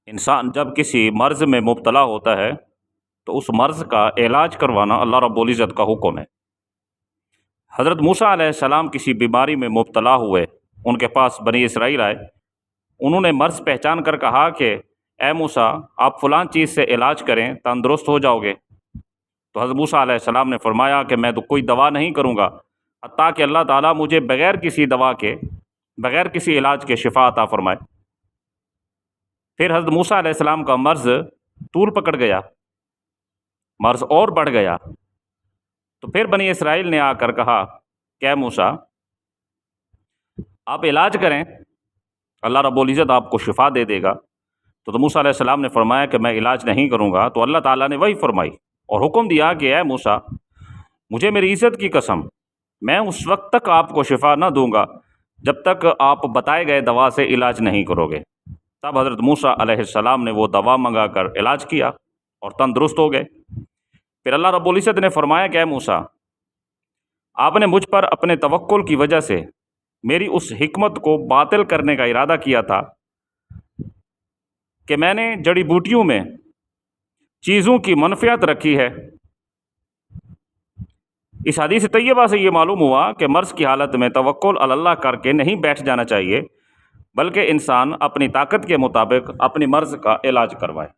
انسان جب کسی مرض میں مبتلا ہوتا ہے تو اس مرض کا علاج کروانا اللہ رب العزت کا حکم ہے۔ حضرت موسیٰ علیہ السلام کسی بیماری میں مبتلا ہوئے، ان کے پاس بنی اسرائیل آئے، انہوں نے مرض پہچان کر کہا کہ اے موسیٰ، آپ فلاں چیز سے علاج کریں، تندرست ہو جاؤ گے۔ تو حضرت موسیٰ علیہ السلام نے فرمایا کہ میں تو کوئی دوا نہیں کروں گا حتیٰ کہ اللہ تعالیٰ مجھے بغیر کسی دوا کے، بغیر کسی علاج کے شفا عطا فرمائے۔ پھر حضرت موسیٰ علیہ السلام کا مرض طول پکڑ گیا، مرض اور بڑھ گیا، تو پھر بنی اسرائیل نے آ کر کہا کہ اے موسیٰ، آپ علاج کریں، اللہ رب العزت آپ کو شفا دے دے گا۔ تو موسیٰ علیہ السلام نے فرمایا کہ میں علاج نہیں کروں گا۔ تو اللہ تعالیٰ نے وہی فرمائی اور حکم دیا کہ اے موسیٰ، مجھے میری عزت کی قسم، میں اس وقت تک آپ کو شفا نہ دوں گا جب تک آپ بتائے گئے دوا سے علاج نہیں کرو گے۔ تب حضرت موسیٰ علیہ السلام نے وہ دوا منگا کر علاج کیا اور تندرست ہو گئے۔ پھر اللہ رب العزت نے فرمایا کہ اے موسیٰ، آپ نے مجھ پر اپنے توکل کی وجہ سے میری اس حکمت کو باطل کرنے کا ارادہ کیا تھا کہ میں نے جڑی بوٹیوں میں چیزوں کی منفعت رکھی ہے۔ اس حدیث طیبہ سے یہ معلوم ہوا کہ مرض کی حالت میں توکل علی اللہ کر کے نہیں بیٹھ جانا چاہیے، بلکہ انسان اپنی طاقت کے مطابق اپنی مرض کا علاج کروائے۔